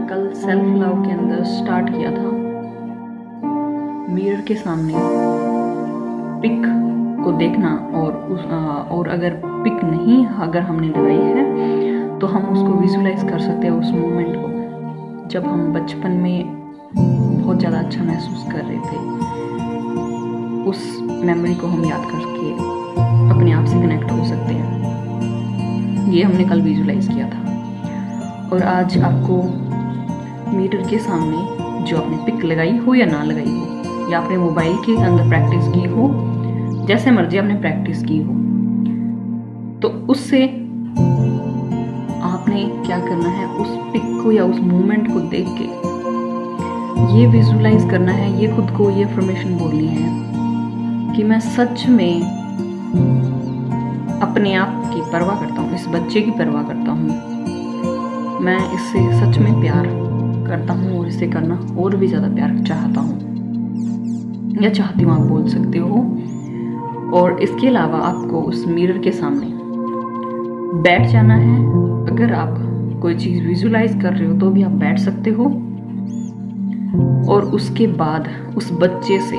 कल self love के अंदर स्टार्ट किया था। मिरर के सामने पिक को देखना और अगर पिक नहीं अगर हमने लगाई है तो हम उसको विजुलाइज कर सकते हैं उस मोमेंट को, जब हम बचपन में बहुत ज़्यादा अच्छा महसूस कर रहे थे। उस मेमोरी को हम याद करके अपने आप से कनेक्ट हो सकते हैं। ये हमने कल विजुलाइज किया था। और आज आपको मिरर के सामने जो आपने पिक लगाई हो या ना लगाई हो, या आपने मोबाइल के अंदर प्रैक्टिस की हो, जैसे मर्जी आपने प्रैक्टिस की हो, तो उससे आपने क्या करना है, उस पिक को या उस मोमेंट को देख के ये विजुलाइज करना है, ये खुद को ये अफर्मेशन बोलनी है कि मैं सच में अपने आप की परवाह करता हूँ, इस बच्चे की परवाह करता हूँ, मैं इससे सच में प्यार करता हूँ और इसे करना और भी ज़्यादा प्यार चाहता हूँ या चाहती हूँ, आप बोल सकते हो। और इसके अलावा आपको उस मिरर के सामने बैठ जाना है। अगर आप कोई चीज़ विजुलाइज कर रहे हो तो भी आप बैठ सकते हो और उसके बाद उस बच्चे से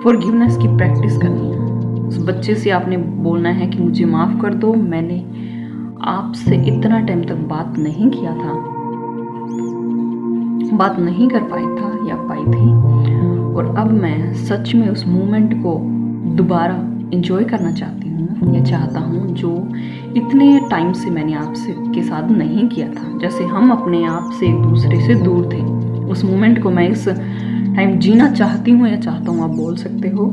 फॉरगिवनेस की प्रैक्टिस करनी है। उस बच्चे से आपने बोलना है कि मुझे माफ़ कर दो, मैंने आपसे इतना टाइम तक बात नहीं किया था, बात नहीं कर पाई था या पाई थी, और अब मैं सच में उस मोमेंट को दोबारा एंजॉय करना चाहती हूँ या चाहता हूँ जो इतने टाइम से मैंने आपसे के साथ नहीं किया था। जैसे हम अपने आप से एक दूसरे से दूर थे, उस मोमेंट को मैं इस टाइम जीना चाहती हूँ या चाहता हूँ, आप बोल सकते हो।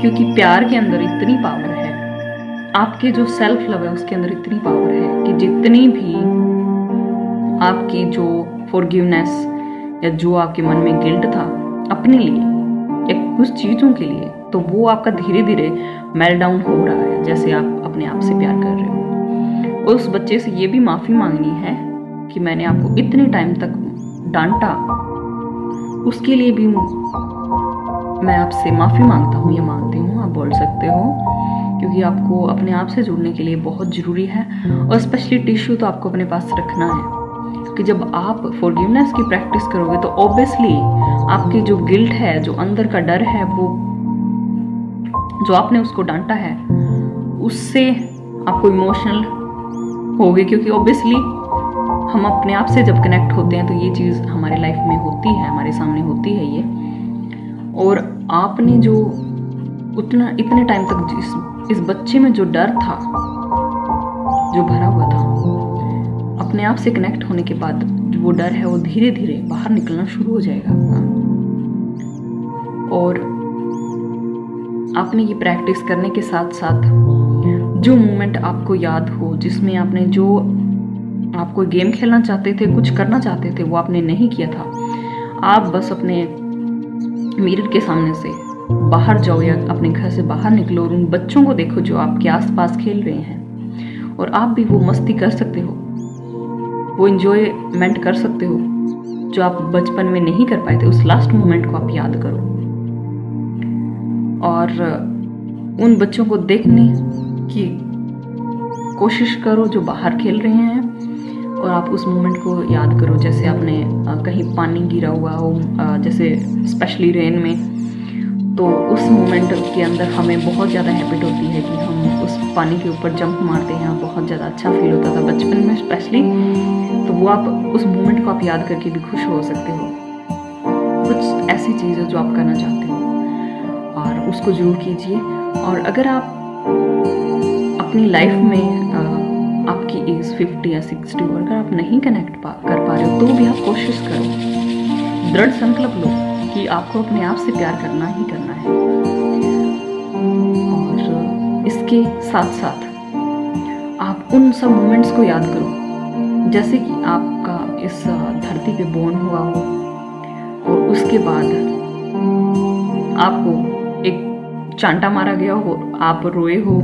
क्योंकि प्यार के अंदर इतनी पावर है, आपके जो सेल्फ लव है उसके अंदर इतनी पावर है कि जितनी भी आपकी जो फॉरगिवनेस या जो आपके मन में गिल्ट था अपने लिए या कुछ चीज़ों के लिए, तो वो आपका धीरे धीरे मेल्ट डाउन हो रहा है, जैसे आप अपने आप से प्यार कर रहे हो। और उस बच्चे से ये भी माफ़ी मांगनी है कि मैंने आपको इतने टाइम तक डांटा, उसके लिए भी मैं आपसे माफ़ी मांगता हूँ या मांगती हूँ, आप बोल सकते हो। क्योंकि आपको अपने आप से जुड़ने के लिए बहुत ज़रूरी है, और स्पेशली टिश्यू तो आपको अपने पास रखना है। कि जब आप फॉरगिवनेस की प्रैक्टिस करोगे तो ऑब्वियसली आपकी जो गिल्ट है, जो अंदर का डर है, वो जो आपने उसको डांटा है, उससे आपको इमोशनल होगे। क्योंकि ऑब्वियसली हम अपने आप से जब कनेक्ट होते हैं तो ये चीज़ हमारे लाइफ में होती है, हमारे सामने होती है ये। और आपने जो इतने टाइम तक इस बच्चे में जो डर था, जो भरा हुआ था, अपने आप से कनेक्ट होने के बाद वो डर है वो धीरे धीरे बाहर निकलना शुरू हो जाएगा आपका। और आपने ये प्रैक्टिस करने के साथ साथ जो मोमेंट आपको याद हो, जिसमें आपने जो आप कोई गेम खेलना चाहते थे, कुछ करना चाहते थे, वो आपने नहीं किया था, आप बस अपने मिरर के सामने से बाहर जाओ या अपने घर से बाहर निकलो और उन बच्चों को देखो जो आपके आसपास खेल रहे हैं, और आप भी वो मस्ती कर सकते हो, वो एंजॉयमेंट कर सकते हो जो आप बचपन में नहीं कर पाए थे। उस लास्ट मोमेंट को आप याद करो और उन बच्चों को देखने की कोशिश करो जो बाहर खेल रहे हैं, और आप उस मोमेंट को याद करो जैसे आपने कहीं पानी गिरा हुआ हो, जैसे स्पेशली रेन में, तो उस मोमेंट के अंदर हमें बहुत ज़्यादा हैबिट होती है कि हम उस पानी के ऊपर जंप मारते हैं, बहुत ज़्यादा अच्छा फील होता था बचपन में स्पेशली। तो वो आप उस मोमेंट को आप याद करके भी खुश हो सकते हो। कुछ ऐसी चीज़ है जो आप करना चाहते हो और उसको जरूर कीजिए। और अगर आप अपनी लाइफ में आपकी एज 50 या 60 और अगर आप नहीं कनेक्ट कर पा रहे हो तो भी आप कोशिश करो, दृढ़ संकल्प लो कि आपको अपने आप से प्यार करना ही करना है। और इसके साथ साथ आप उन सब मोमेंट्स को याद करो जैसे कि आपका इस धरती पे बोर्न हुआ हो और उसके बाद आपको एक चांटा मारा गया हो, आप रोए हो,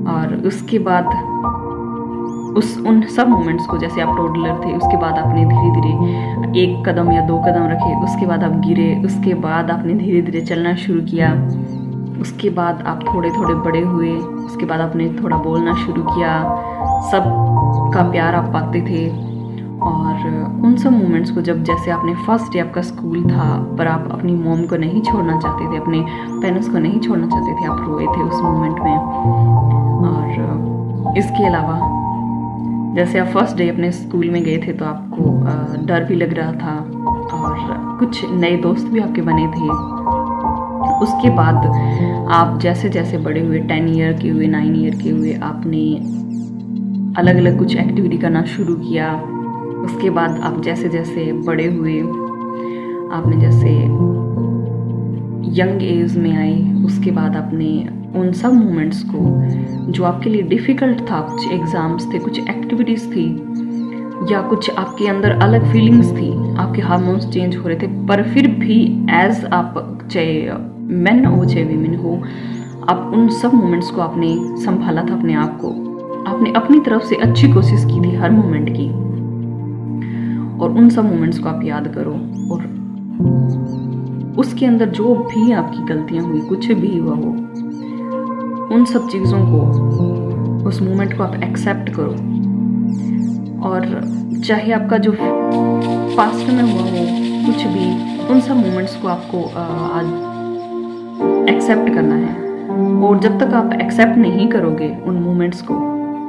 और उसके बाद उन सब मोमेंट्स को, जैसे आप टोडलर थे, उसके बाद आपने धीरे धीरे 1 कदम या 2 कदम रखे, उसके बाद आप गिरे, उसके बाद आपने धीरे धीरे चलना शुरू किया, उसके बाद आप थोड़े थोड़े बड़े हुए, उसके बाद आपने थोड़ा बोलना शुरू किया, सब का प्यार आप पाते थे। और उन सब मोमेंट्स को जब जैसे आपने फर्स्ट डे आपका स्कूल था पर आप अपनी मॉम को नहीं छोड़ना चाहते थे, अपने पेरेंट्स को नहीं छोड़ना चाहते थे, आप रोए थे उस मोमेंट में। और इसके अलावा जैसे आप फर्स्ट डे अपने स्कूल में गए थे तो आपको डर भी लग रहा था और कुछ नए दोस्त भी आपके बने थे। उसके बाद आप जैसे जैसे बड़े हुए, 10 ईयर के हुए, 9 ईयर के हुए, आपने अलग अलग कुछ एक्टिविटी करना शुरू किया। उसके बाद आप जैसे जैसे बड़े हुए, आपने जैसे यंग एज में आए, उसके बाद आपने उन सब मोमेंट्स को जो आपके लिए डिफ़िकल्ट था, कुछ एग्ज़ाम्स थे, कुछ एक्टिविटीज़ थी, या कुछ आपके अंदर अलग फीलिंग्स थी, आपके हार्मोन्स चेंज हो रहे थे, पर फिर भी एज आप चाहे मैन हो चाहे वीमेन हो, आप उन सब मोमेंट्स को आपने संभाला था। अपने आप को आपने अपनी तरफ से अच्छी कोशिश की थी हर मोमेंट की। और उन सब मोमेंट्स को आप याद करो और उसके अंदर जो भी आपकी गलतियां हुई, कुछ भी हुआ हो, उन सब चीज़ों को, उस मोमेंट को आप एक्सेप्ट करो। और चाहे आपका जो पास्ट में हुआ हो कुछ भी, उन सब मोमेंट्स को आपको आज एक्सेप्ट करना है। और जब तक आप एक्सेप्ट नहीं करोगे उन मोमेंट्स को,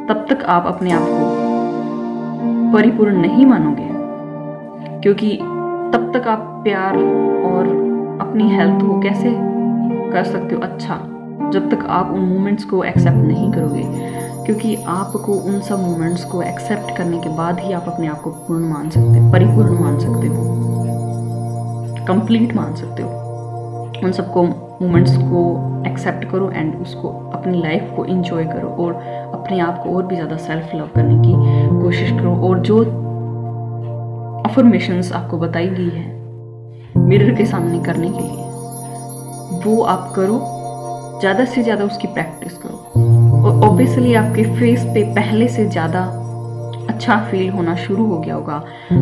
तब तक आप अपने आप को परिपूर्ण नहीं मानोगे, क्योंकि तब तक आप प्यार और अपनी हेल्थ को कैसे कर सकते हो अच्छा, जब तक आप उन मोमेंट्स को एक्सेप्ट नहीं करोगे। क्योंकि आपको उन सब मोमेंट्स को एक्सेप्ट करने के बाद ही आप अपने आप को पूर्ण मान सकते हो, परिपूर्ण मान सकते हो, कंप्लीट मान सकते हो। उन सबको मोमेंट्स को एक्सेप्ट करो एंड उसको अपनी लाइफ को एंजॉय करो और अपने आप को और भी ज़्यादा सेल्फ लव करने की कोशिश करो। और जो अफर्मेशंस आपको बताई गई है मिरर के सामने करने के लिए, वो आप करो, ज़्यादा से ज़्यादा उसकी प्रैक्टिस करो। और ऑब्वियसली आपके फेस पे पहले से ज़्यादा अच्छा फील होना शुरू हो गया होगा,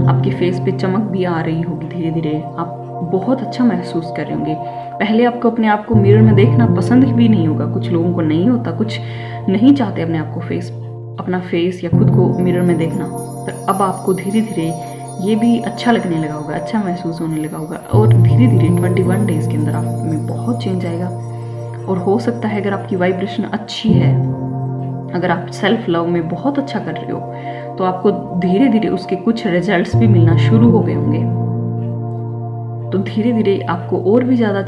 आपके फेस पे चमक भी आ रही होगी धीरे धीरे, आप बहुत अच्छा महसूस कर रहे होंगे। पहले आपको अपने आप को मिरर में देखना पसंद भी नहीं होगा, कुछ लोगों को नहीं होता, कुछ नहीं चाहते अपने आप को अपना फेस या खुद को मिरर में देखना। पर अब आपको धीरे धीरे ये भी अच्छा लगने लगा होगा, अच्छा महसूस होने लगा होगा। और धीरे धीरे 21 डेज़ के अंदर आप में बहुत चेंज आएगा। और हो सकता है अगर आपकी वाइब्रेशन अच्छी है, अगर आप सेल्फ लव में बहुत अच्छा कर रहे हो, तो आपको धीरे धीरे उसके कुछ रिजल्ट्स भी मिलना शुरू हो गए होंगे। तो धीरे धीरे आपको और भी ज़्यादा